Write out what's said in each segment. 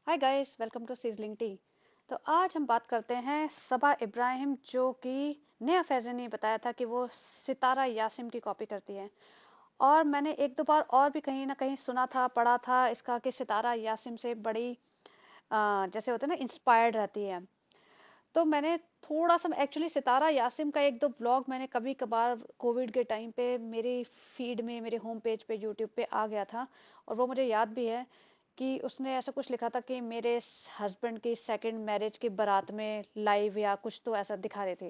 Hi guys, welcome to sizzling tea. तो आज हम बात करते हैं सबा इब्राहिम, जो कि नेहा फैज़ी ने बताया था कि वो सितारा यासिम की कॉपी करती है। और मैंने एक दो बार और भी कहीं ना कहीं सुना था, पढ़ा था इसका कि सितारा यासिम से बड़ी जैसे होते हैं ना, इंस्पायर्ड रहती है। तो मैंने थोड़ा सा एक्चुअली सितारा यासिम का एक दो व्लॉग मैंने कभी कभार कोविड के टाइम पे मेरी फीड में, मेरे होम पेज पे, यूट्यूब पे आ गया था। और वो मुझे याद भी है कि उसने ऐसा कुछ लिखा था कि मेरे हस्बैंड की सेकंड मैरिज की बारात में लाइव या कुछ तो ऐसा दिखा रहे थे।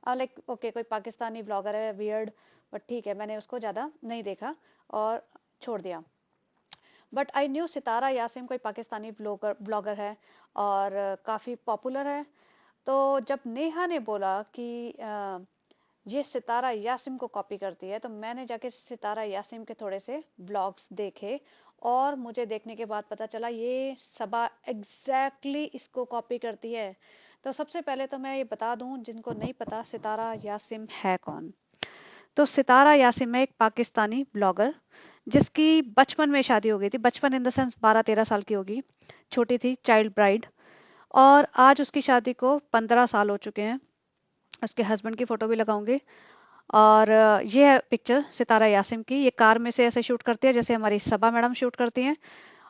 लाइक ओके, कोई पाकिस्तानी ब्लॉगर है, वियर्ड, बट ठीक है, मैंने उसको ज़्यादा नहीं देखा और छोड़ दिया। बट आई न्यू सितारा यासिम कोई पाकिस्तानी ब्लॉगर ब्लॉगर है और काफ़ी पॉपुलर है। तो जब नेहा ने बोला कि ये सितारा यासिम को कॉपी करती है, तो मैंने जाके सितारा यासिम के थोड़े से ब्लॉग्स देखे। और मुझे देखने के बाद पता चला ये सबा एग्जैक्टली इसको कॉपी करती है। तो सबसे पहले तो मैं ये बता दूं, जिनको नहीं पता सितारा यासिम है कौन। तो सितारा यासिम है एक पाकिस्तानी ब्लॉगर, जिसकी बचपन में शादी हो गई थी। बचपन इन द सेंस 12-13 साल की होगी, छोटी थी, चाइल्ड ब्राइड। और आज उसकी शादी को 15 साल हो चुके हैं। उसके हस्बैंड की फोटो भी लगाऊंगी। और ये है पिक्चर सितारा यासिम की। ये कार में से ऐसे शूट करती है जैसे हमारी सबा मैडम शूट करती हैं।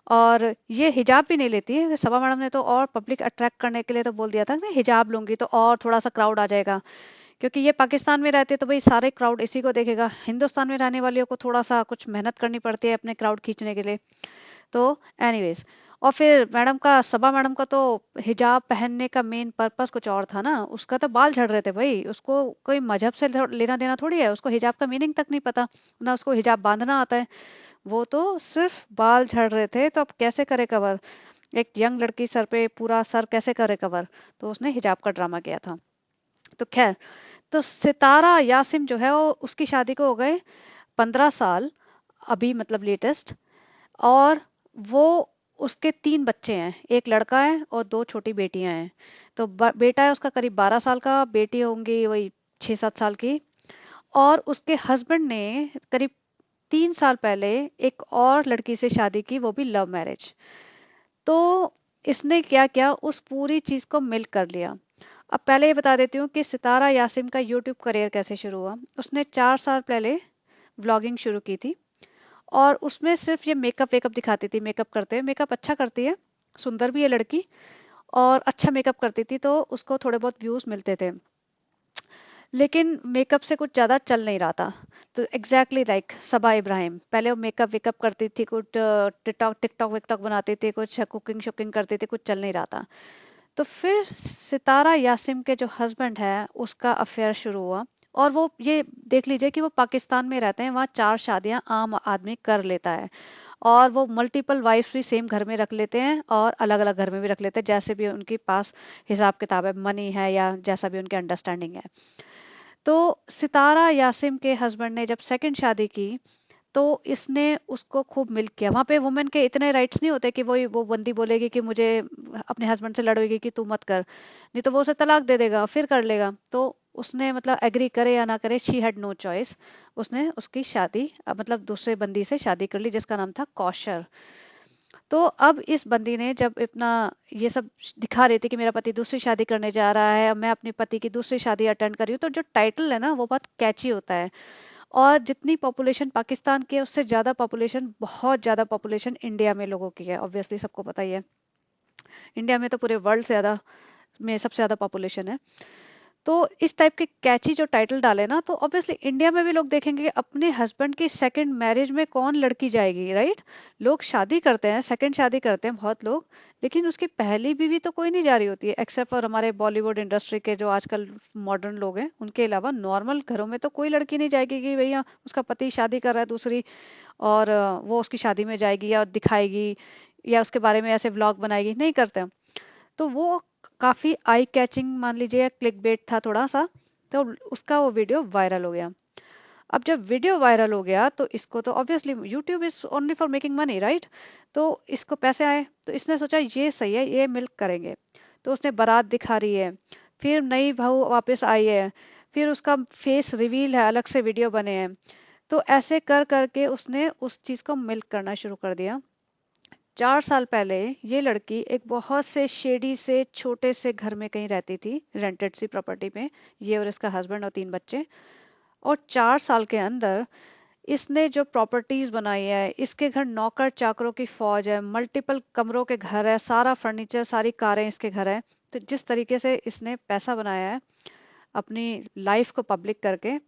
और ये हिजाब भी नहीं लेती है। सबा मैडम ने तो और पब्लिक अट्रैक्ट करने के लिए तो बोल दिया था कि हिजाब लूंगी तो और थोड़ा सा क्राउड आ जाएगा, क्योंकि ये पाकिस्तान में रहते तो भाई सारे क्राउड इसी को देखेगा। हिंदुस्तान में रहने वालियों को थोड़ा सा कुछ मेहनत करनी पड़ती है अपने क्राउड खींचने के लिए। तो एनीवेज, और फिर मैडम का, सबा मैडम का तो हिजाब पहनने का मेन पर्पस कुछ और था ना। उसका तो बाल झड़ रहे थे भाई, उसको कोई मजहब से लेना देना थोड़ी है। उसको हिजाब का मीनिंग तक नहीं पता, ना उसको हिजाब बांधना आता है। वो तो सिर्फ बाल झड़ रहे थे, तो अब कैसे करे कवर। एक यंग लड़की सर पे पूरा सर कैसे करे कवर। तो उसने हिजाब का ड्रामा किया था। तो खैर, तो सितारा यासिम जो है वो, उसकी शादी को हो गए 15 साल अभी, मतलब लेटेस्ट। और वो, उसके 3 बच्चे हैं, एक लड़का है और 2 छोटी बेटियां हैं। तो बेटा है उसका करीब 12 साल का, बेटी होंगी वही 6-7 साल की। और उसके हस्बैंड ने करीब 3 साल पहले एक और लड़की से शादी की, वो भी लव मैरिज। तो इसने क्या किया, उस पूरी चीज को मिल कर लिया। अब पहले ये बता देती हूँ कि सितारा यासिम का यूट्यूब करियर कैसे शुरू हुआ। उसने 4 साल पहले व्लॉगिंग शुरू की थी। और उसमें सिर्फ ये मेकअप वेकअप दिखाती थी, मेकअप करते हुए। मेकअप अच्छा करती है, सुंदर भी है लड़की, और अच्छा मेकअप करती थी, तो उसको थोड़े बहुत व्यूज मिलते थे। लेकिन मेकअप से कुछ ज्यादा चल नहीं रहा था। तो एग्जैक्टली लाइक सबा इब्राहिम, पहले वो मेकअप वेकअप करती थी, कुछ टिकटॉक टिकटॉक विकटॉक बनाती थी, कुछ कुकिंग शुकिंग करती थी, कुछ चल नहीं रहा था। तो फिर सितारा यासिम के जो हस्बैंड है, उसका अफेयर शुरू हुआ। और वो, ये देख लीजिए कि वो पाकिस्तान में रहते हैं, वहाँ 4 शादियां आम आदमी कर लेता है। और वो मल्टीपल वाइफ्स भी सेम घर में रख लेते हैं और अलग अलग घर में भी रख लेते हैं, जैसे भी उनके पास हिसाब किताब है, मनी है, या जैसा भी उनके अंडरस्टैंडिंग है। तो सितारा यासिम के हस्बैंड ने जब सेकंड शादी की, तो इसने उसको खूब मिल्क किया। वहां पे वुमेन के इतने राइट्स नहीं होते कि वो बंदी बोलेगी कि मुझे अपने हस्बैंड से लड़ोगी कि तू मत कर, नहीं तो वो उसे तलाक दे देगा, फिर कर लेगा। तो उसने मतलब एग्री करे या ना करे, शी हैड नो चॉइस। उसने उसकी शादी, मतलब दूसरे बंदी से शादी कर ली, जिसका नाम था कौशर। तो अब इस बंदी ने जब अपना ये सब दिखा रही थी कि मेरा पति दूसरी शादी करने जा रहा है, और मैं अपने पति की दूसरी शादी अटेंड कर रही हूँ, तो जो टाइटल है ना, वो बहुत कैची होता है। और जितनी पॉपुलेशन पाकिस्तान की है, उससे ज्यादा पॉपुलेशन, बहुत ज्यादा पॉपुलेशन इंडिया में लोगों की है, ऑब्वियसली सबको पता ही है। इंडिया में तो पूरे वर्ल्ड से ज्यादा, में सबसे ज्यादा पॉपुलेशन है। तो इस टाइप के कैची जो टाइटल डाले ना, तो ऑब्वियसली इंडिया में भी लोग देखेंगे कि अपने हस्बैंड की सेकंड मैरिज में कौन लड़की जाएगी, राइट। लोग शादी करते हैं, सेकंड शादी करते हैं बहुत लोग, लेकिन उसकी पहली बीवी तो कोई नहीं जा रही होती है, एक्सेप्ट फॉर हमारे बॉलीवुड इंडस्ट्री के जो आजकल मॉडर्न लोग हैं। उनके अलावा नॉर्मल घरों में तो कोई लड़की नहीं जाएगी कि भैया उसका पति शादी कर रहा है दूसरी, और वो उसकी शादी में जाएगी या दिखाएगी, या उसके बारे में ऐसे व्लॉग बनाएगी, नहीं करते हैं। तो वो काफी आई कैचिंग मान लीजिए, क्लिक बेट था थोड़ा सा। तो उसका वो वीडियो वायरल हो गया। अब जब वीडियो वायरल हो गया, तो इसको तो obviously YouTube is only for making money, right. तो इसको पैसे आए, तो इसने सोचा ये सही है, ये मिल्क करेंगे। तो उसने बारात दिखा रही है, फिर नई बहू वापस आई है, फिर उसका फेस रिवील है, अलग से वीडियो बने हैं। तो ऐसे कर करके उसने उस चीज को मिल्क करना शुरू कर दिया। 4 साल पहले ये लड़की एक बहुत से शेडी से छोटे से घर में कहीं रहती थी, रेंटेड सी प्रॉपर्टी में, ये और इसका हस्बैंड और 3 बच्चे। और 4 साल के अंदर इसने जो प्रॉपर्टीज बनाई है, इसके घर नौकर चाकरों की फौज है, मल्टीपल कमरों के घर है, सारा फर्नीचर, सारी कारें इसके घर है। तो जिस तरीके से इसने पैसा बनाया है अपनी लाइफ को पब्लिक करके,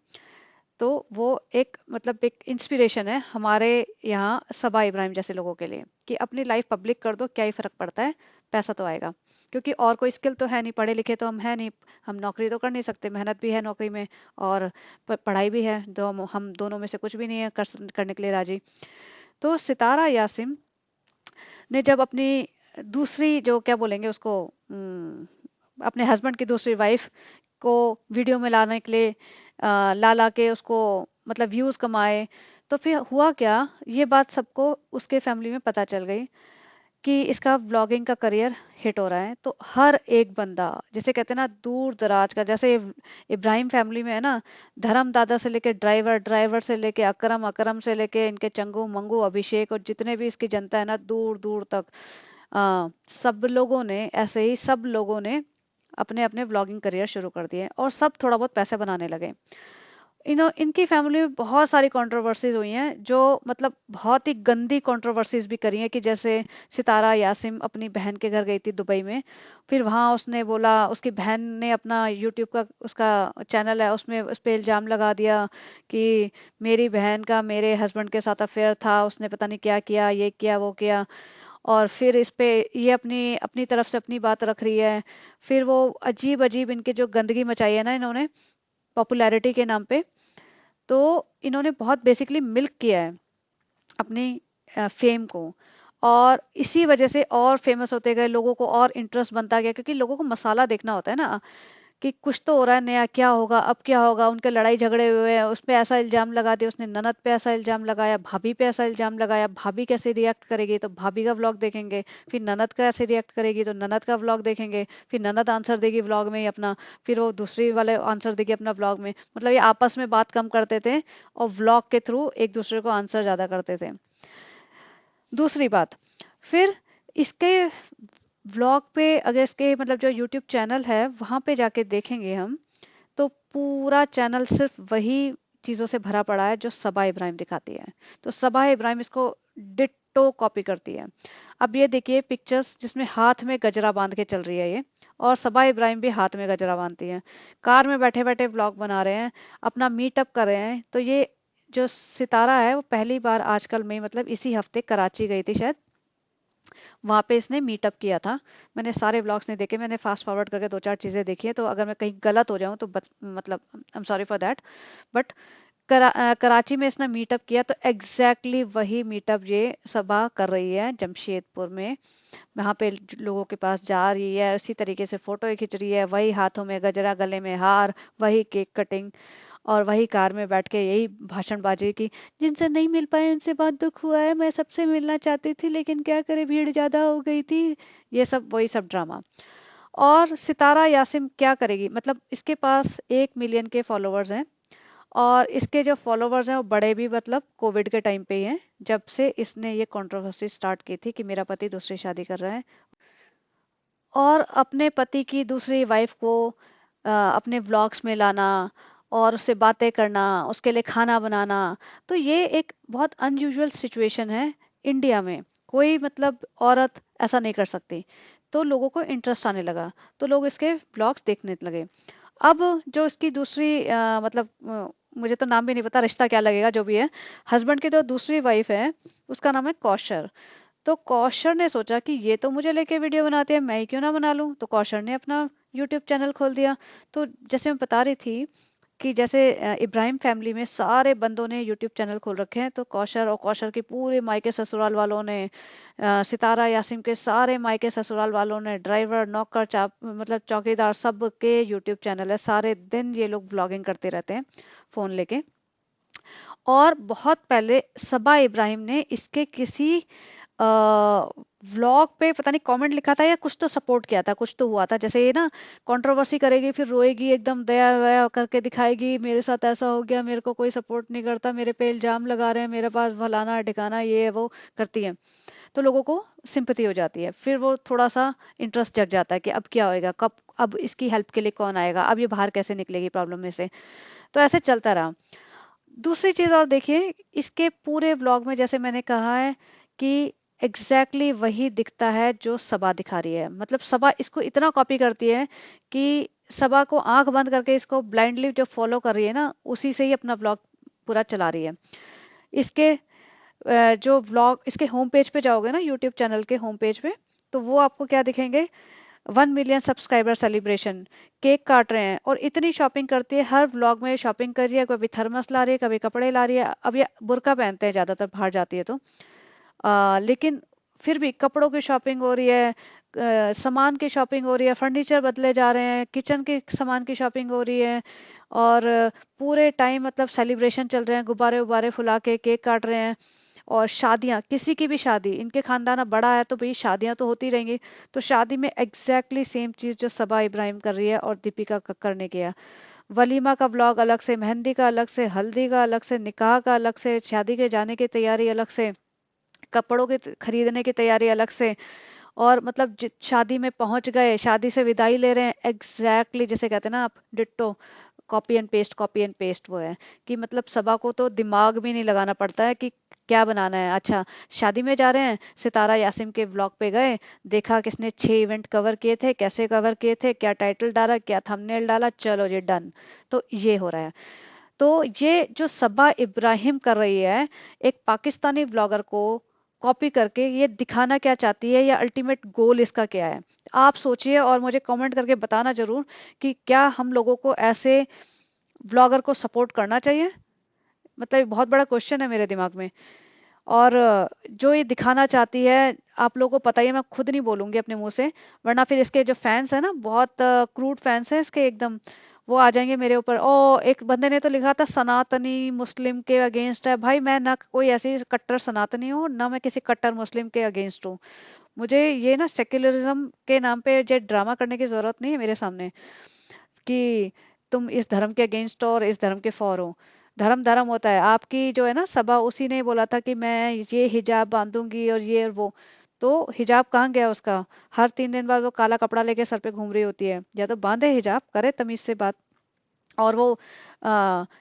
तो वो एक मतलब एक इंस्पिरेशन है हमारे यहाँ सबा इब्राहिम जैसे लोगों के लिए, कि अपनी लाइफ पब्लिक कर दो, क्या ही फर्क पड़ता है, पैसा तो आएगा। क्योंकि और कोई स्किल तो है नहीं, पढ़े लिखे तो हम है नहीं, हम नौकरी तो कर नहीं सकते, मेहनत भी है नौकरी में और पढ़ाई भी है, दो हम दोनों में से कुछ भी नहीं है करने के लिए राजी। तो सितारा यासिम ने जब अपनी दूसरी जो क्या बोलेंगे उसको, अपने हस्बैंड की दूसरी वाइफ को वीडियो में लाने के लिए ला ला के उसको मतलब व्यूज कमाए, तो फिर हुआ क्या, ये बात सबको उसके फैमिली में पता चल गई कि इसका व्लॉगिंग का करियर हिट हो रहा है। तो हर एक बंदा, जैसे कहते हैं ना दूर दराज का, जैसे इब्राहिम फैमिली में है ना, धर्म दादा से लेके ड्राइवर, ड्राइवर से लेके अकरम, अकरम से लेके इनके चंगू मंगू अभिषेक और जितने भी इसकी जनता है ना दूर दूर तक, सब लोगों ने ऐसे ही सब लोगों ने अपने अपने व्लॉगिंग करियर शुरू कर दिए और सब थोड़ा बहुत पैसे बनाने लगे। इनकी फैमिली में बहुत सारी कंट्रोवर्सीज हुई हैं, जो मतलब बहुत ही गंदी कंट्रोवर्सीज भी करी हैं, कि जैसे सितारा यासिम अपनी बहन के घर गई थी दुबई में, फिर वहां उसने बोला, उसकी बहन ने अपना यूट्यूब का उसका चैनल है उसमें उस पर इल्जाम लगा दिया कि मेरी बहन का मेरे हस्बैंड के साथ अफेयर था, उसने पता नहीं क्या किया, ये किया वो किया। और फिर इस पे ये अपनी अपनी तरफ से अपनी बात रख रही है। फिर वो अजीब अजीब इनके जो गंदगी मचाई है ना इन्होंने पॉपुलैरिटी के नाम पे, तो इन्होंने बहुत बेसिकली मिल्क किया है अपनी फेम को, और इसी वजह से और फेमस होते गए, लोगों को और इंटरेस्ट बनता गया, क्योंकि लोगों को मसाला देखना होता है ना, कि कुछ तो हो रहा है नया, क्या होगा अब, क्या होगा, उनके लड़ाई झगड़े हुए हैं, उस पे ऐसा इल्जाम लगा दिया, उसने ननद पे ऐसा इल्जाम लगाया, भाभी पे ऐसा इल्जाम लगाया, भाभी कैसे रिएक्ट करेगी तो भाभी का व्लॉग देखेंगे, फिर ननद का ऐसे रिएक्ट करेगी तो ननद का व्लॉग देखेंगे, फिर ननद आंसर देगी व्लॉग में ही अपना, फिर वो दूसरी वाले आंसर देगी अपना व्लॉग में, मतलब ये आपस में बात कम करते थे और व्लॉग के थ्रू एक दूसरे को आंसर ज्यादा करते थे। दूसरी बात, फिर इसके व्लॉग पे अगर इसके मतलब जो यूट्यूब चैनल है वहां पे जाके देखेंगे हम, तो पूरा चैनल सिर्फ वही चीजों से भरा पड़ा है जो सबा इब्राहिम दिखाती है। तो सबा इब्राहिम इसको डिट्टो कॉपी करती है। अब ये देखिए पिक्चर्स जिसमें हाथ में गजरा बांध के चल रही है ये, और सबा इब्राहिम भी हाथ में गजरा बांधती है, कार में बैठे बैठे व्लॉग बना रहे हैं, अपना मीटअप कर रहे हैं। तो ये जो सितारा है वो पहली बार आजकल में मतलब इसी हफ्ते कराची गई थी शायद, वहां पे इसने मीटअप किया था। मैंने सारे व्लॉग्स नहीं देखे, मैंने फास्ट फॉरवर्ड करके दो चार चीजें देखी है, तो अगर मैं कहीं गलत हो जाऊं तो मतलब I am sorry for that. But Karachi में इसने मीटअप किया, तो एग्जैक्टली वही मीटअप ये सबा कर रही है जमशेदपुर में। वहां पे लोगों के पास जा रही है, उसी तरीके से फोटो खींच रही है, वही हाथों में गजरा, गले में हार, वही केक कटिंग, और वही कार में बैठ के यही भाषणबाजी की, जिनसे नहीं मिल पाए उनसे बहुत दुख हुआ है, मैं सबसे मिलना चाहती थी लेकिन क्या करे भीड़ ज्यादा हो गई थी, ये सब वही सब ड्रामा। और सितारा यासिम क्या करेगी, मतलब इसके पास 1 मिलियन के फॉलोअर्स हैं, और इसके जो फॉलोअर्स हैं वो बड़े भी मतलब कोविड के टाइम पे ही हैं, जब से इसने ये कंट्रोवर्सी स्टार्ट की थी कि मेरा पति दूसरी शादी कर रहा है, और अपने पति की दूसरी वाइफ को अपने व्लॉग्स में लाना और उससे बातें करना, उसके लिए खाना बनाना। तो ये एक बहुत अनयूजुअल सिचुएशन है इंडिया में, कोई मतलब औरत ऐसा नहीं कर सकती। तो लोगों को इंटरेस्ट आने लगा, तो लोग इसके व्लॉग्स देखने लगे। अब जो इसकी दूसरी मतलब मुझे तो नाम भी नहीं पता, रिश्ता क्या लगेगा जो भी है, हस्बैंड की जो दूसरी वाइफ है उसका नाम है कौशर। तो कौशर ने सोचा कि ये तो मुझे लेके वीडियो बनाते हैं, मैं ही क्यों ना बना लूं, तो कौशर ने अपना यूट्यूब चैनल खोल दिया। तो जैसे मैं बता रही थी कि जैसे इब्राहिम फैमिली में सारे बंदों ने यूट्यूब चैनल खोल रखे हैं, तो कौशर और कौशर की पूरे मायके ससुराल वालों ने, सितारा यासिम के सारे मायके ससुराल वालों ने, ड्राइवर नौकर चाप मतलब चौकीदार सब के यूट्यूब चैनल है, सारे दिन ये लोग ब्लॉगिंग करते रहते हैं फोन लेके। और बहुत पहले सबा इब्राहिम ने इसके किसी व्लॉग पे पता नहीं कमेंट लिखा था या कुछ तो सपोर्ट किया था, कुछ तो हुआ था, जैसे ये ना कंट्रोवर्सी करेगी फिर रोएगी एकदम दया वया करके दिखाएगी, मेरे साथ ऐसा हो गया, मेरे को कोई सपोर्ट नहीं करता, मेरे पे इल्जाम लगा रहे हैं, मेरे पास फलाना ठिकाना ये है वो करती है। तो लोगों को सिंपैथी हो जाती है, फिर वो थोड़ा सा इंटरेस्ट जग जाता है कि अब क्या होएगा, कब अब इसकी हेल्प के लिए कौन आएगा, अब ये बाहर कैसे निकलेगी प्रॉब्लम में से। तो ऐसे चलता रहा। दूसरी चीज और देखिए, इसके पूरे व्लॉग में जैसे मैंने कहा है कि एग्जैक्टली वही दिखता है जो सबा दिखा रही है। मतलब सबा इसको इतना कॉपी करती है कि सबा को आंख बंद करके इसको ब्लाइंडली जो फॉलो कर रही है ना, उसी से ही अपना व्लॉग पूरा चला रही है। इसके जो व्लॉग, इसके होम पेज पे जाओगे ना, यूट्यूब चैनल के होम पेज पे, तो वो आपको क्या दिखेंगे, 1 मिलियन सब्सक्राइबर सेलिब्रेशन, केक काट रहे हैं, और इतनी शॉपिंग करती है, हर व्लॉग में शॉपिंग कर रही है, कभी थर्मस ला रही है, कभी कपड़े ला रही है। अब ये बुर्का पहनते हैं ज्यादातर बाहर जाती है तो लेकिन फिर भी कपड़ों की शॉपिंग हो रही है, सामान की शॉपिंग हो रही है, फर्नीचर बदले जा रहे हैं, किचन के सामान की शॉपिंग हो रही है, और पूरे टाइम मतलब सेलिब्रेशन चल रहे हैं, गुब्बारे उब्बारे फुला के केक काट रहे हैं। और शादियां, किसी की भी शादी, इनके खानदान अब बड़ा है तो भाई शादियां तो होती रहेंगी, तो शादी में एग्जैक्टली सेम चीज जो सबा इब्राहिम कर रही है और दीपिका कक्कर ने किया। वलीमा का ब्लॉग अलग से, मेहंदी का अलग से, हल्दी का अलग से, निकाह का अलग से, शादी के जाने की तैयारी अलग से, कपड़ों के खरीदने की तैयारी अलग से, और मतलब शादी में पहुंच गए, शादी से विदाई ले रहे हैं, एग्जैक्टली जैसे कहते हैं ना आप, ditto, copy and paste, copy and paste वो है। कि मतलब सबा को तो दिमाग भी नहीं लगाना पड़ता है कि क्या बनाना है। अच्छा, शादी में जा रहे हैं, सितारा यासिम के ब्लॉग पे गए, देखा किसने 6 इवेंट कवर किए थे, कैसे कवर किए थे, क्या टाइटल डाला, क्या थंबनेल डाला, चलो जी डन। तो ये हो रहा है। तो ये जो सबा इब्राहिम कर रही है, एक पाकिस्तानी ब्लॉगर को कॉपी करके, ये दिखाना क्या चाहती है, या अल्टीमेट गोल इसका क्या है। आप सोचिए और मुझे कमेंट करके बताना जरूर कि क्या हम लोगों को ऐसे ब्लॉगर को सपोर्ट करना चाहिए। मतलब ये बहुत बड़ा क्वेश्चन है मेरे दिमाग में। और जो ये दिखाना चाहती है, आप लोगों को पता ही है, मैं खुद नहीं बोलूंगी अपने मुंह से, वरना फिर इसके जो फैंस है ना, बहुत क्रूड फैंस हैं इसके एकदम, वो आ जाएंगे मेरे ऊपर। ओ, एक बंदे ने तो लिखा था सनातनी मुस्लिम के अगेंस्ट है। भाई मैं ना कोई ऐसी कट्टर सनातनी हूँ, ना मैं किसी कट्टर मुस्लिम के अगेंस्ट हूँ। मुझे ये ना सेक्युलरिज्म के नाम पे जो ड्रामा करने की जरूरत नहीं है मेरे सामने, कि तुम इस धर्म के अगेंस्ट हो और इस धर्म के फॉर हो। धर्म धर्म होता है। आपकी जो है ना सबा, उसी ने बोला था कि मैं ये हिजाब बांधूंगी और ये और वो। तो हिजाब कहाँ गया उसका? हर 3 दिन बाद वो काला कपड़ा लेके सर पे घूम रही होती है। या तो बांधे हिजाब, करे तमीज से बात। और वो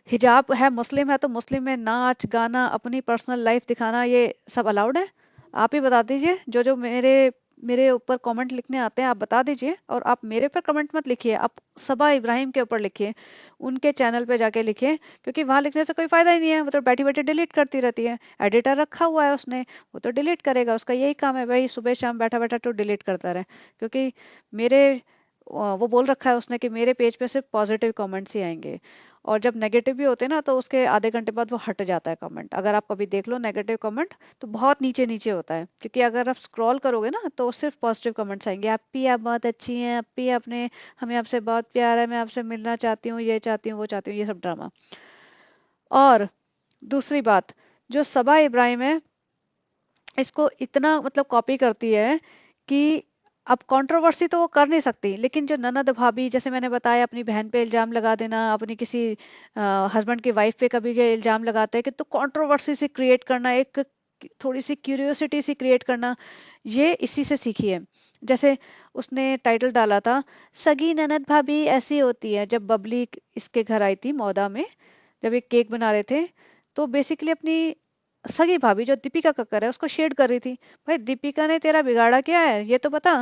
हिजाब है, मुस्लिम है, तो मुस्लिम में नाच गाना, अपनी पर्सनल लाइफ दिखाना, ये सब अलाउड है? आप ही बता दीजिए। जो जो मेरे मेरे ऊपर कमेंट लिखने आते हैं, आप बता दीजिए। और आप मेरे पर कमेंट मत लिखिए, आप सबा इब्राहिम के ऊपर लिखिए, उनके चैनल पे जाके लिखिए। क्योंकि वहां लिखने से कोई फायदा ही नहीं है, वो तो बैठी बैठी डिलीट करती रहती है। एडिटर रखा हुआ है उसने, वो तो डिलीट करेगा, उसका यही काम है भाई, सुबह शाम बैठा बैठा तो डिलीट करता रहे। क्योंकि मेरे वो बोल रखा है उसने कि मेरे पेज पे सिर्फ पॉजिटिव कमेंट्स ही आएंगे, और जब नेगेटिव भी होते हैं ना, तो उसके आधे घंटे बाद वो हट जाता है कमेंट। अगर आप कभी देख लो नेगेटिव कमेंट, तो बहुत नीचे नीचे होता है। क्योंकि अगर आप स्क्रॉल करोगे ना, तो सिर्फ पॉजिटिव कमेंट्स आएंगे, आपी आप बहुत अच्छी हैं, आपी आपने, हमें आपसे बहुत प्यार है, मैं आपसे मिलना चाहती हूँ, ये चाहती हूँ, वो चाहती हूँ, ये सब ड्रामा। और दूसरी बात, जो सबा इब्राहिम है, इसको इतना मतलब कॉपी करती है कि अब कंट्रोवर्सी तो वो कर नहीं सकती, लेकिन जो ननद भाभी, जैसे मैंने बताया, अपनी बहन पे इल्जाम लगा देना, अपनी किसी हस्बैंड की वाइफ पे कभी के इल्जाम लगाते हैं कि, तो कंट्रोवर्सी से क्रिएट करना, एक थोड़ी सी क्यूरियोसिटी सी क्रिएट करना, ये इसी से सीखी है। जैसे उसने टाइटल डाला था, सगी ननद भाभी ऐसी होती है, जब बबली इसके घर आई थी मौदा में, जब ये केक बना रहे थे, तो बेसिकली अपनी सगी भाभी जो दीपिका कक्कर है उसको शेड कर रही थी। भाई दीपिका ने तेरा बिगाड़ा क्या है, ये तो बता।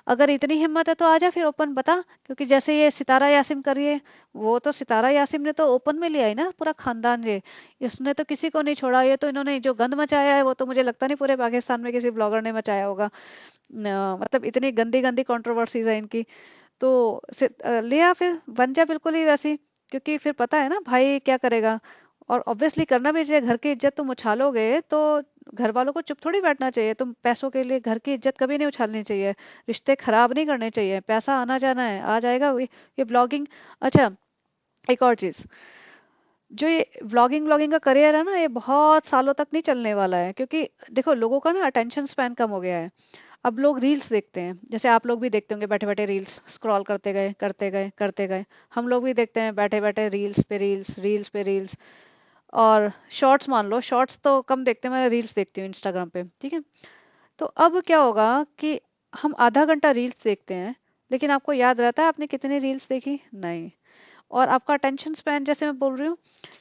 अगर इतनी हिम्मत है तो आजा फिर ओपन बता। क्योंकि जैसे ये सितारा यासिम कर रही है, वो तो सितारा यासिम ने तो ओपन में लिया है ना पूरा खानदान। ये इसने तो किसी को नहीं छोड़ा। ये तो इन्होंने जो गंद मचाया है, वो तो मुझे लगता नहीं पूरे पाकिस्तान में किसी ब्लॉगर ने मचाया होगा। मतलब इतनी गंदी गंदी कंट्रोवर्सीज है इनकी। तो ले आ फिर, बन जा बिल्कुल ही वैसी। क्योंकि फिर पता है ना भाई क्या करेगा। और ऑब्वियसली करना भी चाहिए। घर की इज्जत तुम उछालोगे तो घर वालों को चुप थोड़ी बैठना चाहिए। तुम पैसों के लिए घर की इज्जत कभी नहीं उछालनी चाहिए, रिश्ते खराब नहीं करने चाहिए। पैसा आना जाना है, आ जाएगा। ये ब्लॉगिंग। अच्छा, एक और चीज, जो ये व्लॉगिंग व्लॉगिंग का करियर है ना, ये बहुत सालों तक नहीं चलने वाला है। क्योंकि देखो, लोगों का ना अटेंशन स्पैन कम हो गया है। अब लोग रील्स देखते हैं, जैसे आप लोग भी देखते होंगे, बैठे बैठे रील्स स्क्रॉल करते गए करते गए करते गए। हम लोग भी देखते हैं बैठे बैठे, रील्स पे रील्स, रील्स पे रील्स। और शॉर्ट्स मान लो, शॉर्ट्स तो कम देखते हैं, मैं रील्स देखती हूँ इंस्टाग्राम पे, ठीक है। तो अब क्या होगा कि हम आधा घंटा रील्स देखते हैं, लेकिन आपको याद रहता है आपने कितनी रील्स देखी? नहीं। और आपका अटेंशन स्पैन, जैसे मैं बोल रही हूँ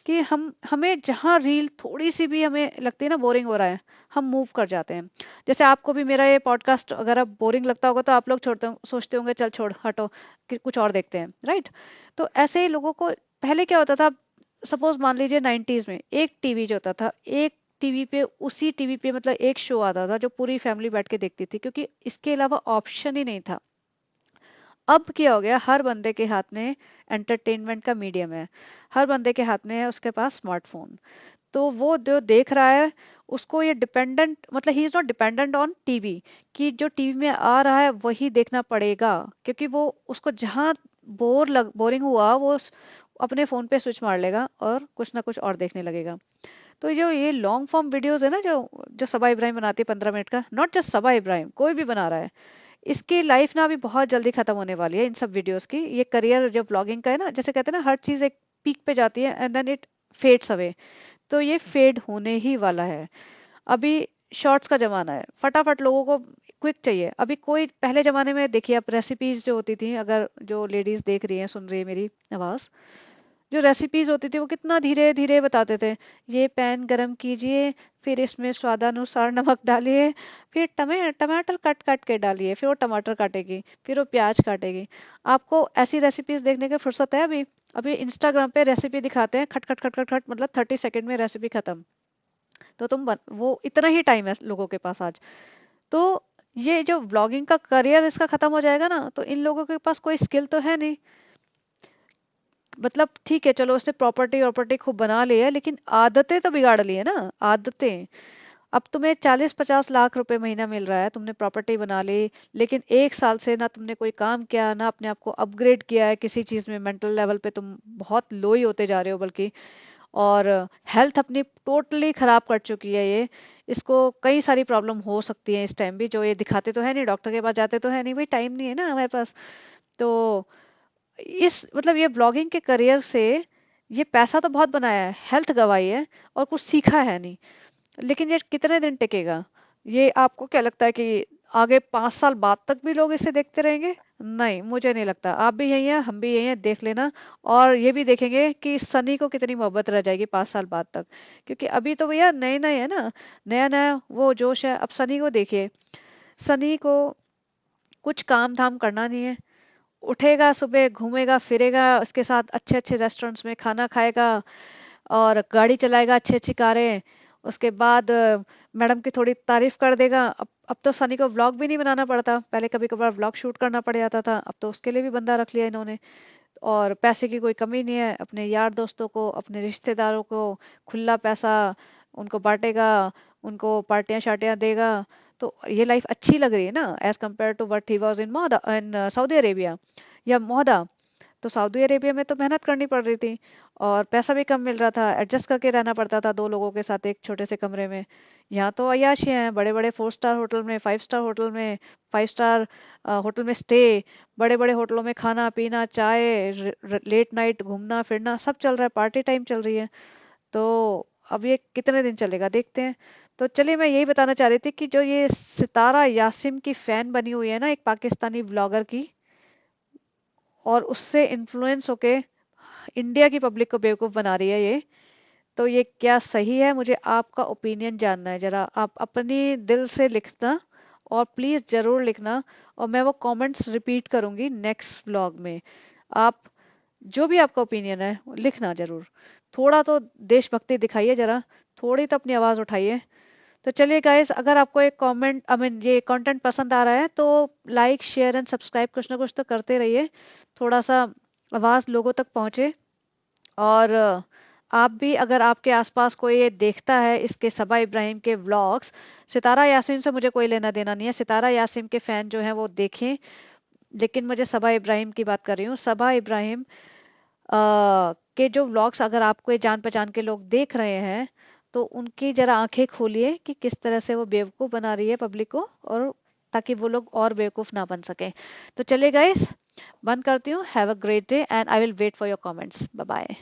कि हम हमें जहाँ रील थोड़ी सी भी हमें लगती है ना बोरिंग हो रहा है, हम मूव कर जाते हैं। जैसे आपको भी मेरा ये पॉडकास्ट अगर आप बोरिंग लगता होगा तो आप लोग छोड़ते सोचते होंगे चल छोड़ हटो कि कुछ और देखते हैं, राइट? तो ऐसे ही लोगों को पहले क्या होता था, सपोज मान लीजिए 90s में एक टीवी जो होता था, एक टीवी पे, उसी टीवी पे मतलब एक शो आता था जो पूरी फैमिली बैठ के देखती थी, क्योंकि इसके अलावा ऑप्शन ही नहीं था। अब क्या हो गया, हर बंदे के हाथ में एंटरटेनमेंट का मीडियम है, हर बंदे के हाथ में है उसके पास स्मार्टफोन। तो वो जो देख रहा है, उसको ये डिपेंडेंट, मतलब he is not dependent on TV, कि जो टीवी में आ रहा है वही देखना पड़ेगा, क्योंकि वो उसको जहाँ बोरिंग हुआ वो अपने फोन पे स्विच मार लेगा और कुछ ना कुछ और देखने लगेगा। तो जो ये लॉन्ग फॉर्म वीडियोस है ना, जो जो सबा इब्राहिम बनाती है 15 मिनट का, नॉट जस्ट सबा इब्राहिम, कोई भी बना रहा है, इसकी लाइफ ना अभी बहुत जल्दी खत्म होने वाली है इन सब वीडियोस की। ये करियर जो ब्लॉगिंग का है ना, जैसे कहते हैं ना, हर चीज एक पीक पे जाती है and then it fades away. तो ये फेड होने ही वाला है। अभी शॉर्ट्स का जमाना है, फटाफट लोगों को क्विक चाहिए। अभी कोई, पहले जमाने में देखिए आप, रेसिपीज जो होती थी, अगर जो लेडीज देख रही हैं, सुन रही है मेरी आवाज, जो रेसिपीज होती थी वो कितना धीरे धीरे बताते थे। ये पैन गरम कीजिए, फिर इसमें स्वादानुसार नमक डालिए, फिर टमाटर कट कट के डालिए, फिर वो टमाटर काटेगी, फिर वो प्याज काटेगी। आपको ऐसी रेसिपीज देखने की फुर्सत है अभी? अभी इंस्टाग्राम पे रेसिपी दिखाते हैं, खट खट खट खट खट, मतलब 30 सेकंड में रेसिपी खत्म। तो वो इतना ही टाइम है लोगों के पास आज। तो ये जो व्लॉगिंग का करियर इसका खत्म हो जाएगा ना, तो इन लोगों के पास कोई स्किल तो है नहीं। मतलब ठीक है, चलो उसने प्रॉपर्टी प्रॉपर्टी खूब बना ली है, लेकिन आदतें तो बिगाड़ ली है ना, आदतें। अब तुम्हें 40-50 लाख रुपए महीना मिल रहा है, तुमने प्रॉपर्टी बना ली, लेकिन 1 साल से ना तुमने कोई काम किया, ना अपने आप को अपग्रेड किया है किसी चीज में, मेंटल लेवल पे तुम बहुत लो ही होते जा रहे हो बल्कि। और हेल्थ अपनी टोटली खराब कर चुकी है ये। इसको कई सारी प्रॉब्लम हो सकती है इस टाइम भी, जो ये दिखाते तो है नहीं, डॉक्टर के पास जाते तो है नहीं, भाई टाइम नहीं है ना हमारे पास। तो इस मतलब ये ब्लॉगिंग के करियर से ये पैसा तो बहुत बनाया है, हेल्थ गंवाई है, और कुछ सीखा है नहीं। लेकिन ये कितने दिन टिकेगा? ये आपको क्या लगता है कि आगे 5 साल बाद तक भी लोग इसे देखते रहेंगे? नहीं, मुझे नहीं लगता। आप भी यही हैं, हम भी यही हैं, देख लेना। और ये भी देखेंगे कि सनी को कितनी मोहब्बत रह जाएगी 5 साल बाद तक, क्योंकि अभी तो भैया नए नए है ना, नया नया वो जोश है। अब सनी को देखिए, सनी को कुछ काम धाम करना नहीं है, उठेगा सुबह, घूमेगा फिरेगा, उसके साथ अच्छे अच्छे रेस्टोरेंट्स में खाना खाएगा, और गाड़ी चलाएगा अच्छी अच्छी कारें। उसके बाद मैडम की थोड़ी तारीफ कर देगा। अब तो सनी को व्लॉग भी नहीं बनाना पड़ता, पहले कभी कभार व्लॉग शूट करना पड़ जाता था, अब तो उसके लिए भी बंदा रख लिया इन्होंने। और पैसे की कोई कमी नहीं है, अपने यार दोस्तों को, अपने रिश्तेदारों को खुला पैसा उनको बांटेगा, उनको पार्टियां शार्टियां देगा। तो ये लाइफ अच्छी लग रही है ना, as compare to what he was in मोहदा, इन सऊदी अरेबिया या मोहदा। तो सऊदी अरेबिया में तो मेहनत करनी पड़ रही थी, और पैसा भी कम मिल रहा था, एडजस्ट करके रहना पड़ता था 2 लोगों के साथ एक छोटे से कमरे में। यहाँ तो अय्याशियाँ हैं, बड़े बड़े 4 स्टार होटल में, 5 स्टार होटल में, 5 स्टार होटल में स्टे, बड़े बड़े होटलों में खाना पीना, चाय, लेट नाइट घूमना फिरना सब चल रहा है, पार्टी टाइम चल रही है। तो अब ये कितने दिन चलेगा, देखते हैं। तो चलिए, मैं यही बताना चाह रही थी कि जो ये सितारा यासिम की फैन बनी हुई है ना, एक पाकिस्तानी ब्लॉगर की, और उससे इन्फ्लुएंस होके इंडिया की पब्लिक को बेवकूफ बना रही है ये, तो ये क्या सही है? मुझे आपका ओपिनियन जानना है, जरा आप अपनी दिल से लिखना, और प्लीज जरूर लिखना। और मैं वो कमेंट्स रिपीट करूंगी नेक्स्ट व्लॉग में। आप जो भी आपका ओपिनियन है वो लिखना जरूर। थोड़ा तो देशभक्ति दिखाइए जरा, थोड़ी तो अपनी आवाज उठाइए। तो चलिए गाइस, अगर आपको एक कमेंट, आई मीन ये कंटेंट पसंद आ रहा है, तो लाइक शेयर एंड सब्सक्राइब कुछ ना कुछ तो करते रहिए, थोड़ा सा आवाज लोगों तक पहुंचे। और आप भी, अगर आपके आसपास कोई ये देखता है इसके सबा इब्राहिम के व्लॉग्स, सितारा यासीन से मुझे कोई लेना देना नहीं है, सितारा यासीन के फैन जो हैं वो देखें, लेकिन मुझे सबा इब्राहिम की बात कर रही हूँ। सबा इब्राहिम के जो व्लॉग्स अगर आपको ये जान पहचान के लोग देख रहे हैं, तो उनकी जरा आंखें खोलिए कि किस तरह से वो बेवकूफ बना रही है पब्लिक को, और ताकि वो लोग और बेवकूफ ना बन सके। तो चलिए गाइस, बंद करती हूँ। Have a great day and I will wait for your comments. Bye bye.